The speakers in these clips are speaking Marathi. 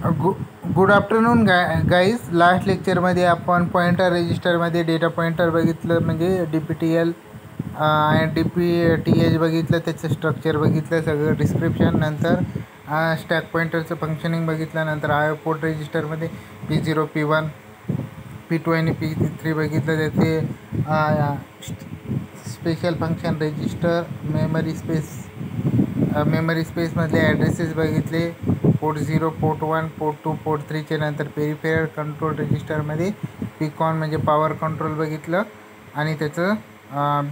Good afternoon guys. लास्ट लेक्चरमध्ये आपण पॉईंटर रजिस्टरमध्ये डेटा पॉईंटर बघितलं, म्हणजे DPTL आणि DPTH बघितलं, त्याचं स्ट्रक्चर बघितलं, सगळं डिस्क्रिप्शन. नंतर स्टॅक पॉईंटरचं फंक्शनिंग बघितलं. नंतर IO पोर्ट रजिस्टरमध्ये P0 P1 P2 आणि P3 बघितलं. त्याचे स्पेशल फंक्शन रजिस्टर, मेमरी स्पेसमधले ॲड्रेसेस बघितले. पोर्ट 0, पोर्ट 1, पोर्ट 2, पोर्ट 3चे. नंतर पेरिफेरल कंट्रोल रजिस्टरमध्ये PCON म्हणजे पॉवर कंट्रोल बघितलं आणि त्याचं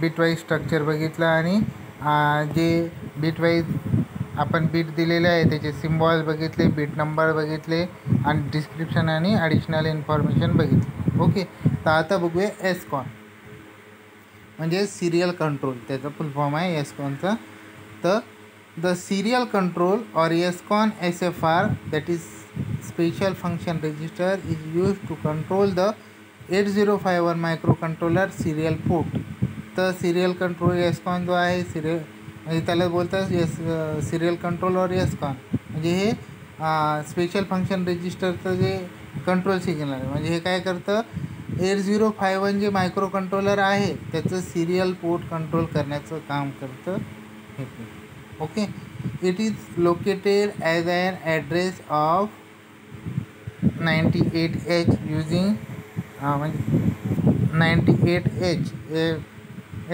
बिटवाईज स्ट्रक्चर बघितलं. आणि जे बिटवाईज आपण बीट दिलेले आहे त्याचे सिम्बॉल्स बघितले, बीट नंबर बघितले आणि डिस्क्रिप्शन आणि ॲडिशनल इन्फॉर्मेशन बघितली. ओके, तर आता बघूया SCON म्हणजे सिरियल कंट्रोल. त्याचा फुल फॉर्म आहे SCONचा. तर the serial control or SCON SFR, that is special function register, is used to control the 8051 microcontroller serial port. तर सिरियल कंट्रोल SCON जो आहे सिरियल म्हणजे त्याला बोलतात सिरियल कंट्रोल और SCON म्हणजे हे स्पेशल फंक्शन रजिस्टरचं जे कंट्रोल सिग्नल आहे. म्हणजे हे काय करतं, 8051 जे मायक्रो कंट्रोलर आहे त्याचं सिरियल पोर्ट कंट्रोल करण्याचं काम करतं हे. Okay, it is located as an address of 98H using 98H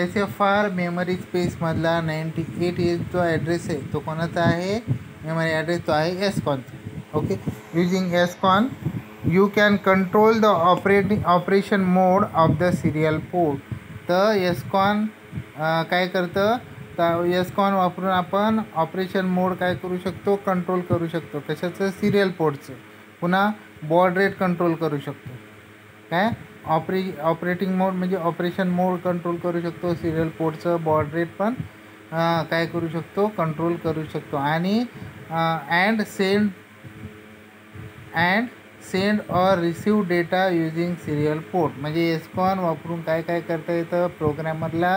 SFR memory स्पेसमधला 98H जो ॲड्रेस आहे तो कोणाचा आहे, मेमरी ॲड्रेस तो आहे SCONचा. Okay, using SCON you can control the operation mode of the serial port. तर SCON काय करतं, तर SCON वापरून आपण ऑपरेशन मोड काय करू शकतो, कंट्रोल करू शकतो. कशाचं, सिरियल पोर्टचं. पुन्हा बॉड रेट कंट्रोल करू शकतो. काय ऑपरेटिंग मोड म्हणजे ऑपरेशन मोड कंट्रोल करू शकतो, सिरियल पोर्टचं बॉड रेट पण काय करू शकतो, कंट्रोल करू शकतो. आणि सेंड और receive data using serial port. म्हणजे SCON वापरून काय काय करता येतं प्रोग्रॅमरला,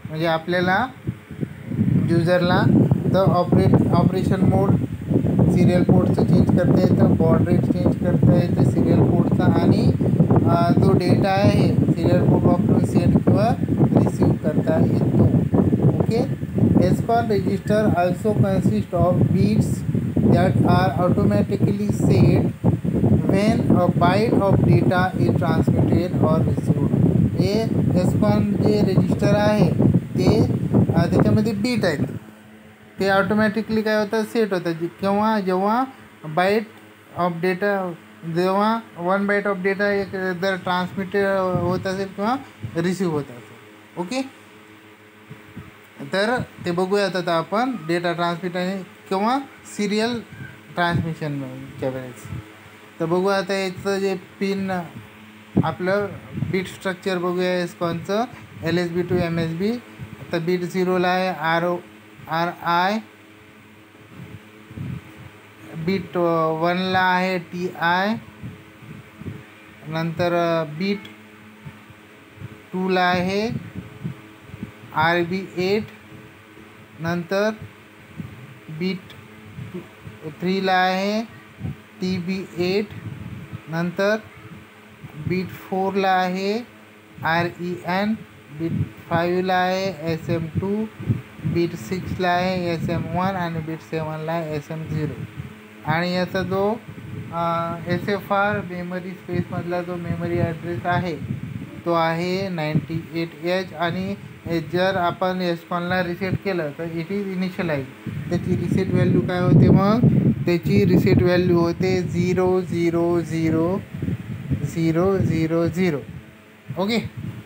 म्हणजे आपल्याला युजरला तर ऑपरेशन मोड सिरियल पोर्टचं चेंज करता येतं, बॉड रेट चेंज करता येतं सिरियल पोर्टचा, आणि जो डेटा आहे सिरियल पोर्ट वापरून सेंड किंवा रिसीव करता येतो. Okay, SCON register also consist of bits that are automatically set when a byte of data is transmitted or received. हे SCON जे रजिस्टर आहे ते त्याच्यामध्ये बीट आहेत, ते ऑटोमॅटिकली काय होतं, सेट होतं जेव्हा बाईट ऑफ डेटा, जेव्हा 1 बाईट ऑफ डेटा एक जर ट्रान्समिट होत असेल किंवा रिसिव्ह होत असेल. ओके, तर ते बघूया आता आपण डेटा ट्रान्समिट आणि किंवा सिरियल ट्रान्समिशनच्या वेळेस. तर बघूया आता याचं जे पिन आपलं बीट स्ट्रक्चर बघूया SCONचं LSB to MSB. तर बीट 0ला आहे RI, बीट 1ला आहे TI, नंतर बीट 2ला आहे RB8, नंतर बीट 3ला आहे TB8, नंतर बीट 4ला आहे REN, बीट 5ला आहे SM2, बीट 6ला आहे SM1 आणि बीट 7ला आहे SM0. आणि याचा जो SFR मेमरी स्पेसमधला जो मेमरी ॲड्रेस आहे तो आहे 98H. आणि जर आपण SCONला रिसेट केलं तर इट इज इनिशियलाइज. त्याची रिसेट व्हॅल्यू काय होते, मग त्याची रिसेट व्हॅल्यू होते 0000000. ओके,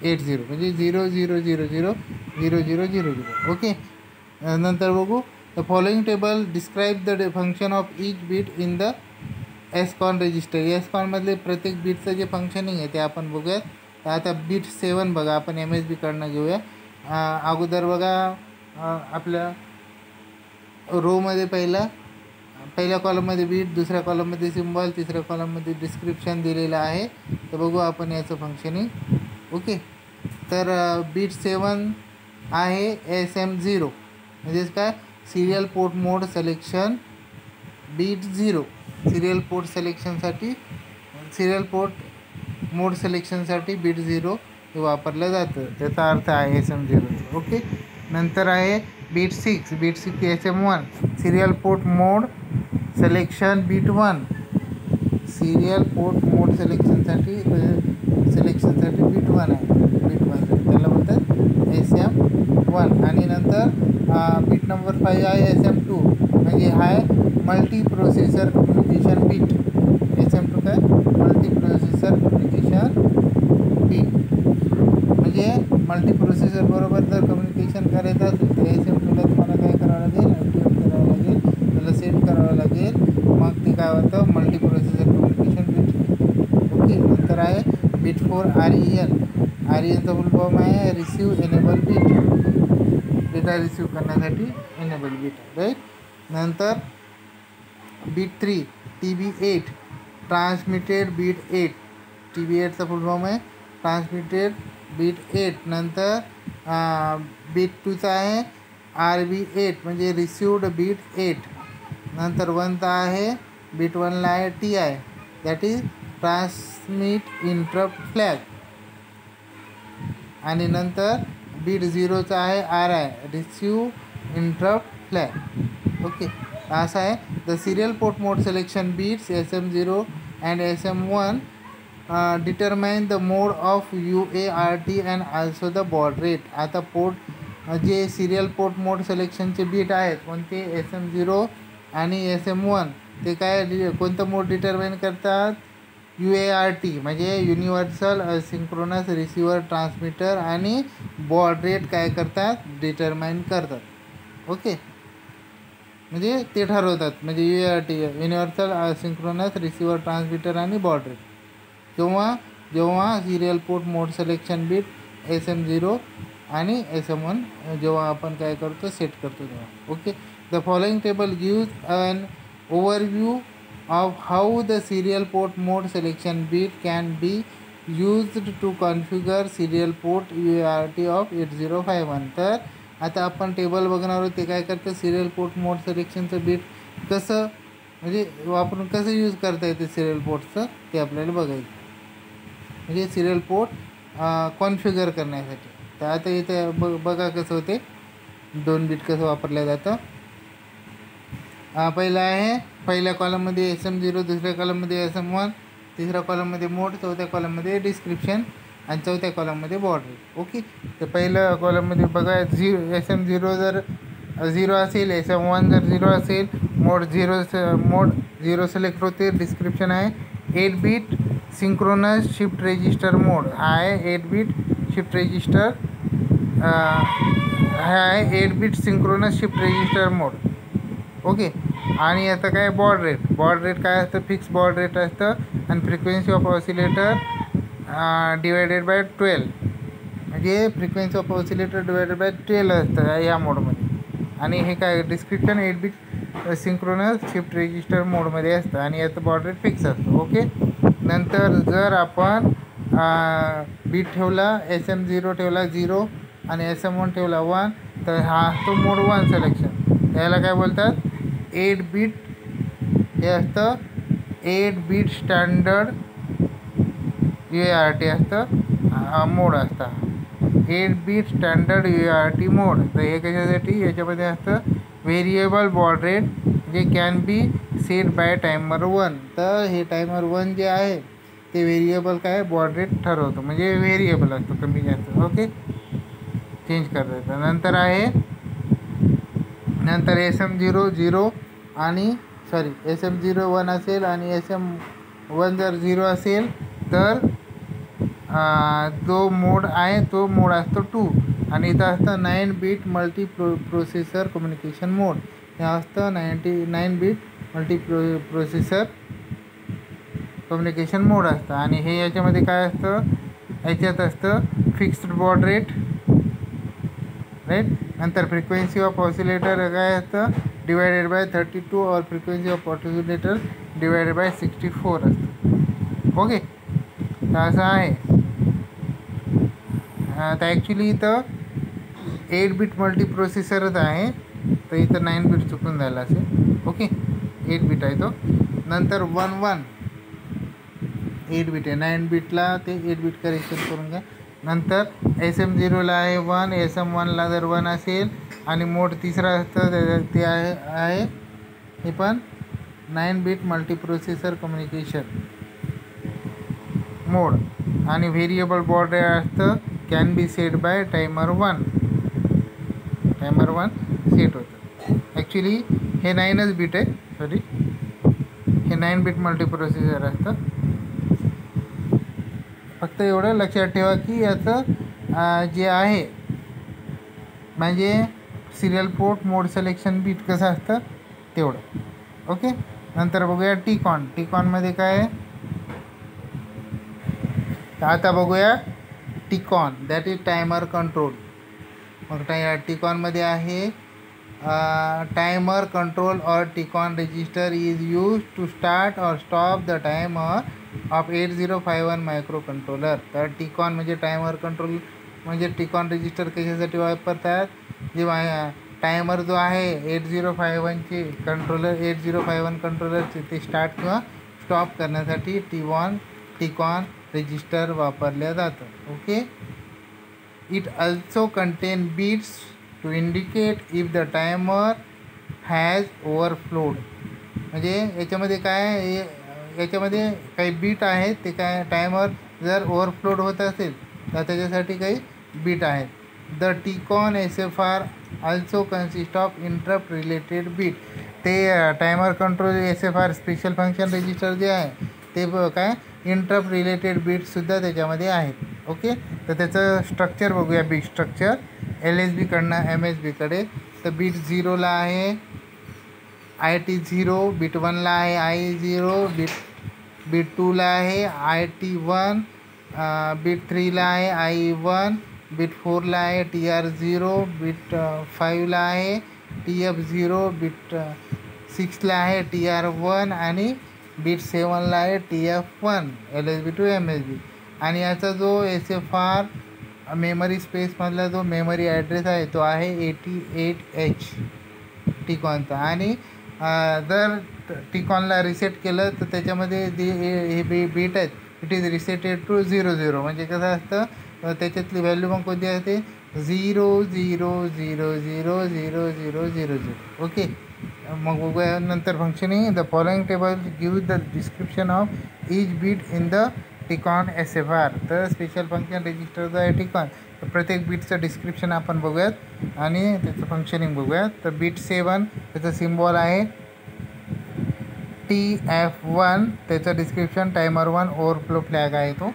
80 म्हणजे 00000000. ओके, नंतर बघू. The following table describe the function of each bit in the SCON register. SCONमधले प्रत्येक बीटचं जे फंक्शनिंग आहे ते आपण बघूयात. तर आता बीट 7 बघा, आपण MSB कडनं घेऊया. अगोदर बघा आपल्या रोमध्ये पहिल्या कॉलममध्ये बीट, दुसऱ्या कॉलममध्ये सिम्बॉल, तिसऱ्या कॉलममध्ये डिस्क्रिप्शन दिलेलं आहे. तर बघू आपण याचं फंक्शनिंग. ओके, तर बीट 7 आहे SM0 म्हणजेच काय, serial port mode selection bit 0 serial port सिलेक्शनसाठी सिरियल पोर्ट मोड सिलेक्शनसाठी बीट 0 हे वापरलं जातं. त्याचा अर्थ आहे SM0. ओके. नंतर आहे bit 6 SM1 serial port mode selection bit 1 serial port mode सिलेक्शनसाठी बीट 1 आहे. बीट 1 त्याला बोलतात SM1. आणि नंतर बीट नंबर 5 आहे SM2 म्हणजे हा multi processor communication bit. SM2 काय मल्टी प्रोसेसर कम्युनिकेशन बीट म्हणजे मल्टी प्रोसेसर बरोबर जर कम्युनिकेशन करायचं असेल तर SM2ला तुम्हाला काय करावं लागेल, ॲक्टिवेट करावं लागेल, त्याला सेट करावं लागेल. मग ते काय होतं multi processor communication bit. Okay. नंतर आहे बीट 4 REN फुल फॉर्म आहे receive enable bit. Data receive करण्यासाठी एनेबल बीट. राईट. नंतर बीट 3 TB8 ट्रान्समिटेड बीट 8. TB8चा फुल फॉर्म आहे ट्रान्समिटेड बीट 8. नंतर बीट 2चा आहे RB8 म्हणजे रिसिव्ड बीट 8. नंतर 1चा आहे बीट 1ला आहे TI that is transmit interrupt flag. आणि नंतर बीट 0चा आहे RI receive interrupt flag. Okay. असं आहे the serial port mode selection bits SM0 and SM1 determine the mode of UART and also the baud rate. आता पोर्ट जे सिरियल पोर्ट मोड सिलेक्शनचे बीट आहेत कोणते SM0 आणि SM1 ते काय कोणतं मोड डिटरमाइन करतात UART म्हणजे युनिव्हर्सल सिंक्रोनस रिसिव्हर ट्रान्समीटर आणि बॉड रेट काय करतात डिटरमाइन करतात. ओके. म्हणजे ते ठरवतात म्हणजे UART universal synchronous receiver transmitter आणि बॉड रेट जेव्हा serial port mode selection bit SM0 आणि SM1 जेव्हा आपण काय करतो सेट करतो तेव्हा. Okay. The following table gives an overview of how the serial port mode selection bit can be used to configure serial port UART of 8051. तर आता आपण टेबल बघणार आहोत ते काय करतं सिरियल पोर्ट मोड सिलेक्शनचं बीट कसं म्हणजे वापरून कसं यूज करता येते सिरियल पोर्टचं ते आपल्याला बघायचं म्हणजे सिरियल पोर्ट कॉन्फिगर करण्यासाठी. तर आता इथे बघा कसं होते 2 बीट कसं वापरलं जातं. पहिला आहे पहिल्या कॉलममध्ये SM0 दुसऱ्या कॉलममध्ये SM1 तिसऱ्या कॉलममध्ये मोड चौथ्या कॉलममध्ये डिस्क्रिप्शन आणि चौथ्या कॉलममध्ये बॉर्डर. ओके. तर पहिल्या कॉलममध्ये बघा SM0 जर 0 असेल SM1 जर 0 असेल मोड 0 सिलेक्ट होते. डिस्क्रिप्शन आहे 8 बीट सिंक्रोनस शिफ्ट रजिस्टर मोड हा आहे 8 बीट शिफ्ट रजिस्टर हा आहे 8 बीट सिंक्रोनस शिफ्ट रजिस्टर मोड. ओके. आणि आता काय बॉड रेट काय असतं फिक्स बॉड रेट असतं आणि frequency of oscillator divided by 12 म्हणजे frequency of oscillator divided by 12 असतं या मोडमध्ये. आणि हे काय description 8 bit synchronous shift register मोडमध्ये असतं आणि याचं बॉड रेट फिक्स असतं. ओके. नंतर जर आपण बीट ठेवला SM0 ठेवला 0 आणि SM1 ठेवला 1 तर हा असतो मोड 1 सिलेक्शन. त्याला काय बोलतात 8 बीट हे असतं 8 बीट स्टँडर्ड UART असतं मोड असतं 8 बीट स्टँडर्ड UART मोड. तर हे कशासाठी याच्यामध्ये असतं व्हेरिएबल बॉड रेट जे can be set by timer 1. तर हे टायमर 1 जे आहे ते व्हेरिएबल काय बॉड रेट ठरवतो म्हणजे व्हेरिएबल असतो कमी जास्त. ओके. चेंज करता येतं. नंतर SM0 0 आणि SM0 1 असेल आणि SM1 जर 0 असेल तर जो मोड आहे तो मोड असतो 2 आणि इथं असतं 9 बीट मल्टी प्रोसेसर कम्युनिकेशन मोड. हे असतं 99 बीट मल्टी प्रोसेसर कम्युनिकेशन मोड असतं. आणि हे याच्यामध्ये काय असतं याच्यात असतं फिक्स्ड बॉड रेट राईट. नंतर फ्रिक्वेन्सी ऑफ ऑसिलेटर काय असतं डिवायडेड बाय 32 और frequency of oscillator divided bye 64 असतं. ओके. तर असं आहे. तर ॲक्च्युली इथं 8 बीट मल्टी प्रोसेसरच आहे तर इथं 9 बीट चुकून झालं असेल. ओके. 8 बीट आहे तो. नंतर 1 1 8 बीट आहे. 9 बीटला ते 8 बीट करेक्शन करून घ्या. नंतर SM0ला आहे 1, SM1ला जर 1 असेल आणि मोड तिसरा असतं ते आहे हे पण 9 बीट मल्टीप्रोसेसर कम्युनिकेशन मोड. आणि व्हेरिएबल बॉड रेट असतं can be set by timer 1 set होतं. ॲक्च्युली हे 9च बीट आहे, सॉरी हे 9 बीट मल्टीप्रोसेसर असतं. फक्त एवढं लक्षात ठेवा की याचं जे आहे म्हणजे serial port mode selection bit कसं असतं तेवढं. ओके. नंतर बघूया टीकॉनमध्ये काय आहे. आता बघूया TCON, that is timer control. मग टीकॉनमध्ये आहे टायमर कंट्रोल और TCON register is use to start और stop the timer of 8051 microcontroller. तर टीकॉन म्हणजे टायमर कंट्रोल म्हणजे टीकॉन रजिस्टर कशासाठी वापरतात, जेव्हा टायमर जो आहे 8051चे कंट्रोलर 8051 कंट्रोलरचे ते स्टार्ट किंवा स्टॉप करण्यासाठी टीकॉन रजिस्टर वापरल्या जातं. Okay. It also contain bits to indicate if the timer has overflowed. म्हणजे याच्यामध्ये काय याच्यामध्ये काही बीट आहेत ते काय टायमर जर ओव्हरफ्लोड होत असेल तर त्याच्यासाठी काही बीट आहेत. The TCON SFR also consist of interrupt related bit. ते timer control SFR special function register जे आहे ते काय इंटरप्ट रिलेटेड बीटसुद्धा त्याच्यामध्ये आहेत. ओके. तर त्याचं स्ट्रक्चर बघूया. बीट स्ट्रक्चर LSBकडनं MSBकडे. तर बीट 0ला आहे IT0, बीट 1ला आहे I0, बीट 2ला आहे IT1, बीट 3ला आहे I1, बीट 4ला आहे TR0, बीट 5ला आहे TF0, बीट 6ला आहे TR1 आणि बीट 7ला आहे TF1 LSB to MSB. आणि याचा जो SFR मेमरी स्पेसमधला जो मेमरी ॲड्रेस आहे तो आहे 88H टीकॉनचा. आणि जर टीकॉनला रिसेट केलं तर त्याच्यामध्ये जे हे बीट आहेत इट इज रिसेटेड टू 00. म्हणजे कसं असतं त्याच्यातली व्हॅल्यू मग कोणती असते 0 0 0 0 0 0 0 0. ओके. मग बघूया नंतर functioning. The following table give the description of each bit in the TCON SFR. तर स्पेशल फंक्शन रजिस्टर जो आहे टीकॉन तर प्रत्येक बीटचं डिस्क्रिप्शन आपण बघूयात आणि त्याचं फंक्शनिंग बघूयात. तर बीट 7 त्याचं सिम्बॉल आहे TF1. त्याचं डिस्क्रिप्शन टायमर 1 ओव्हरफ्लो फ्लॅग आहे तो,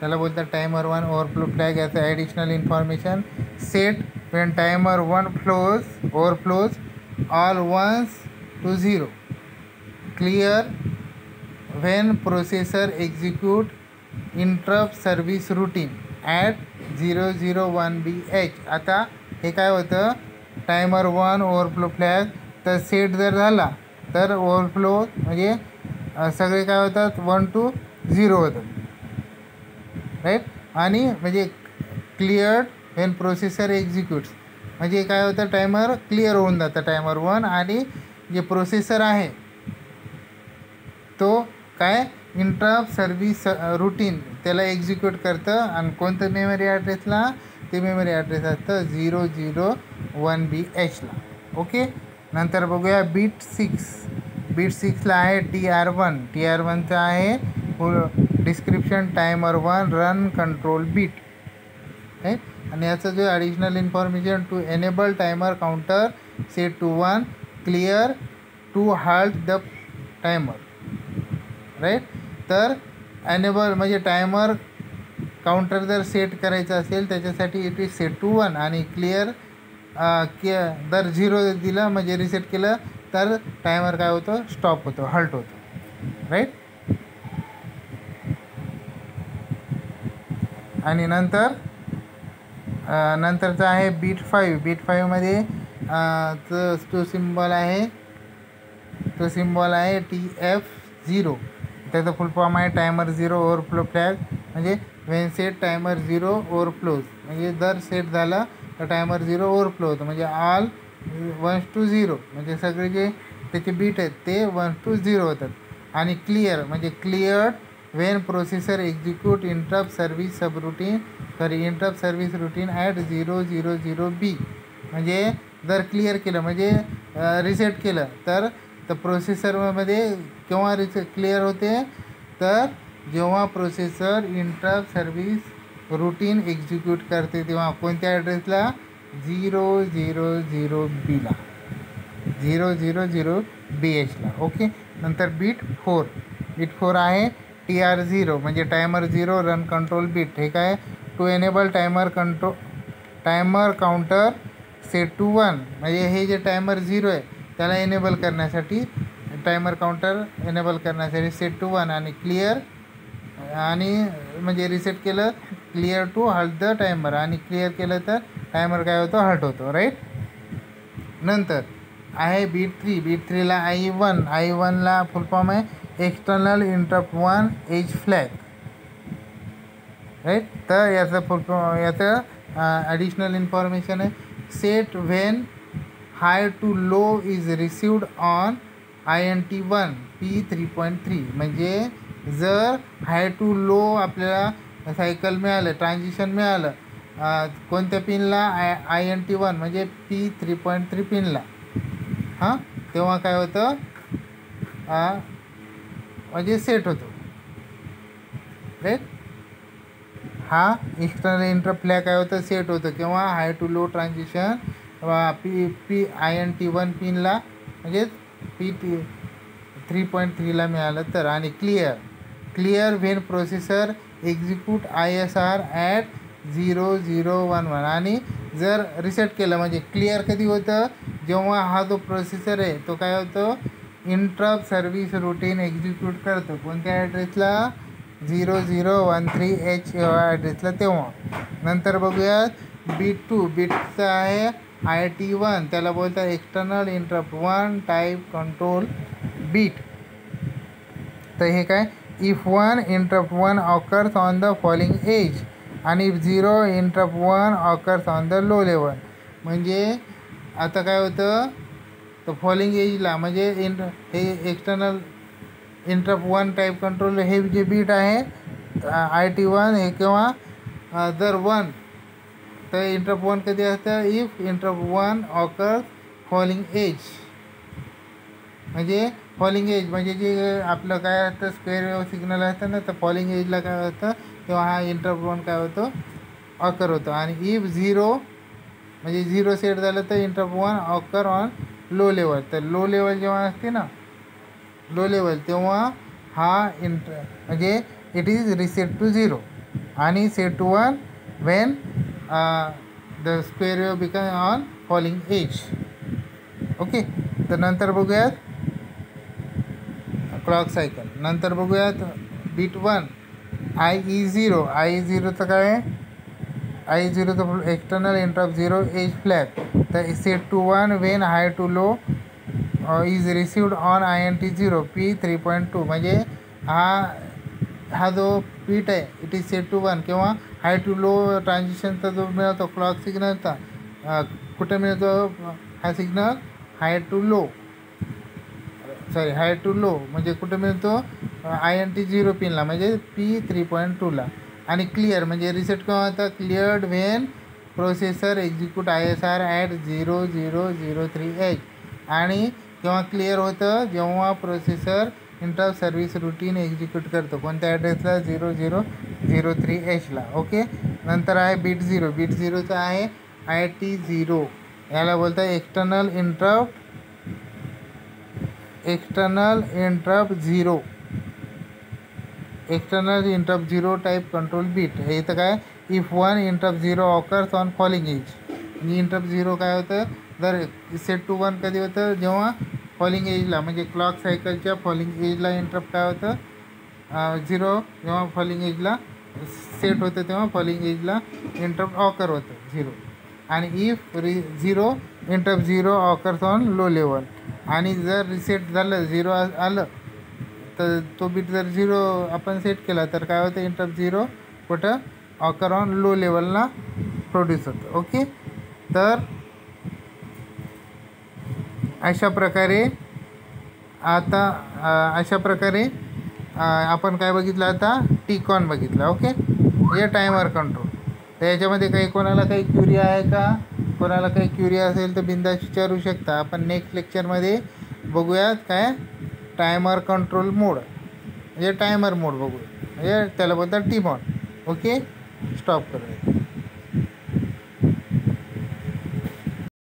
त्याला बोलतात टायमर 1 ओव्हरफ्लो फ्लॅग. याचं additional information set Wien timer 1 overflows all 1s to 0. Clear when processor execute interrupt service routine at 001BH. आता हे काय होतं टायमर 1 ओव्हरफ्लो फ्लॅग तर सेट जर झाला तर ओव्हरफ्लो म्हणजे सगळे काय होतात 1 to 0 होतं, राईट. आणि म्हणजे क्लिअर्ड वेन प्रोसेसर एक्झिक्यूट्स म्हणजे काय होतं टायमर क्लिअर होऊन जातं टायमर 1 आणि जे प्रोसेसर आहे तो काय इंटरप्ट सर्व्हिस रूटीन त्याला एक्झिक्यूट करतं. आणि कोणतं मेमरी ॲड्रेसला ते मेमरी ॲड्रेस असतं 001BH ला. ओके. नंतर बघूया बीट 6. बीट 6ला आहे TR1चं आहे description timer 1 run control bit, right. आणि याचं जो additional information to enable timer counter set to 1 clear to halt the timer, right. तर एनेबल म्हणजे टायमर काउंटर जर सेट करायचं असेल त्याच्यासाठी इट इज सेट टू 1 आणि क्लिअर जर 0 दिलं म्हणजे रिसेट केलं तर टायमर काय होतं स्टॉप होतो, हल्ट होतो, राईट. आणि नंतरचं आहे बीट 5. बीट 5मध्ये तो सिम्बॉल आहे TF0. त्याचं फुल फॉर्म आहे टायमर 0 ओव्हरफ्लो फ्लॅग. म्हणजे वेन सेट टायमर 0 ओव्हरफ्लोज म्हणजे जर सेट झाला तर टायमर 0 ओव्हरफ्लो होतं म्हणजे ऑल 1s to 0 म्हणजे सगळे जे त्याचे बीट आहेत ते 1 to 0 होतात. आणि क्लिअर म्हणजे cleared Wien processor execute interrupt service subroutine interrupt service routine at 000B. म्हणजे जर क्लिअर केलं म्हणजे रिसेट केलं तर प्रोसेसरमध्ये केव्हा क्लिअर होते, तर जेव्हा processor interrupt service routine execute करते तेव्हा कोणत्या ॲड्रेसला 000Bला 000BHला. ओके. नंतर बीट 4 आहे TR0 म्हणजे टायमर 0 रन कंट्रोल बीट. हे काय to enable timer counter set to 1 म्हणजे हे जे टायमर 0 आहे त्याला एनेबल करण्यासाठी टायमर काउंटर एनेबल करण्यासाठी सेट टू 1 आणि क्लिअर आणि म्हणजे रिसेट केलं क्लिअर टू हल्ट द टायमर आणि क्लिअर केलं तर टायमर काय होतो हल्ट होतो. राईट. नंतर आहे बीट 3ला I1ला फुल फॉर्म आहे external interrupt 1 edge flag. Right. तर याचं फुल फॉर्म याचं ॲडिशनल इन्फॉर्मेशन आहे set when high to low is received on INT1 P3.3 म्हणजे जर हाय टू लो आपल्याला सायकल मिळालं ट्रान्झिशन मिळालं कोणत्या पिनला INT1 म्हणजे P3.3 पिनला तेव्हा काय होतं म्हणजे सेट होतो. राईट. हा एक्सटर्नल इंटरप्ट फ्लॅग काय होतं सेट होतं किंवा हाय टू लो ट्रान्झिशन INT1 पिनला म्हणजे P3.3ला मिळालं तर. आणि clear when processor execute ISR at 0011 आणि जर रिसेट केलं म्हणजे क्लिअर कधी होतं जेव्हा हा जो प्रोसेसर आहे तो काय होतो इंटरप्ट सर्व्हिस रुटीन एक्झिक्यूट करतो कोणत्या ॲड्रेसला 0013H ॲड्रेसला तेव्हा. नंतर बघूयात बीटचं आहे IT1 त्याला बोलतात external interrupt 1 type control bit. तर हे काय if 1 interrupt 1 occurs on the falling edge आणि 0 interrupt 1 occurs on the low level. म्हणजे आता काय होतं तर फॉलिंग एजला म्हणजे हे एक्सटर्नल इंटरप्ट 1 टाईप कंट्रोल हे जे बीट आहे IT1 हे किंवा जर 1 तर इंटरप्ट 1 कधी असतं if interrupt 1 occurs falling edge म्हणजे फॉलिंग एज म्हणजे जे आपलं काय असतं स्क्वेअर वेव्ह सिग्नल असतं ना तर फॉलिंग एजला काय होतं तेव्हा हा इंटरप्ट 1 काय होतो ऑकर होतो. आणि इफ 0 म्हणजे 0 सेट झालं तर interrupt 1 occur on low level. तर लो लेवल जेव्हा असते ना लो लेवल तेव्हा हा म्हणजे इट इज रिसेट टू 0 आणि set to 1 when the square wave become on falling edge. Okay. तर नंतर बघूयात क्लॉक सायकल. नंतर बघूयात बीट 1 IE0चं काय आहे IE0चं एक्सटर्नल इंटरप्ट 0 एज फ्लॅग. तर set to 1 when high to low is received on INT0 P3.2 म्हणजे हा जो बीट आहे इट इज सेट टू 1 किंवा हाय टू लो ट्रान्झिशनचा जो मिळतो क्लॉक सिग्नलचा कुठे मिळतो हा सिग्नल हाय टू लो म्हणजे कुठे मिळतो INT0 पिनला म्हणजे P3.2ला. आणि क्लिअर म्हणजे रिसेट केव्हा होता cleared when processor execute ISR at 0003H. आणि केव्हा क्लिअर होतं जेव्हा processor interrupt service routine execute करतो कोणत्या ॲड्रेसला 0003Hला. ओके. नंतर आहे बीट 0चं आहे IT0 याला बोलतात external interrupt 0 type control bit. हे इथं काय if 1 interrupt 0 occurs on falling edge आणि इंटरप्ट 0 काय होतं जर सेट टू 1 कधी होतं जेव्हा फॉलिंग एजला म्हणजे क्लॉक सायकलच्या फॉलिंग एजला इंटरप्ट काय होतं 0 जेव्हा फॉलिंग एजला सेट होतं तेव्हा फॉलिंग एजला इंटरप्ट ऑकर होतं 0. आणि if 0 interrupt 0 occurs on low level आणि जर रिसेट झालं 0 आलं तर तो बीट जर 0 आपण सेट केला तर काय होतं इंटरप्ट 0 कुठं ऑकर ऑन लो लेवलला प्रोड्यूस होतं. ओके. तर अशा प्रकारे आता अशा प्रकारे आपण काय बघितलं आता टिकॉन बघितलं. ओके, हे टायमर कंट्रोल. तर याच्यामध्ये काही कोणाला काही क्युरी आहे का? कोणाला काही क्युरी असेल तर बिंदास विचारू शकता. आपण नेक्स्ट लेक्चरमध्ये बघूयात काय टायमर कंट्रोल मोड म्हणजे टायमर मोड बघूया, म्हणजे त्याला बोलतात टिमॉन. ओके, स्टॉप करूया.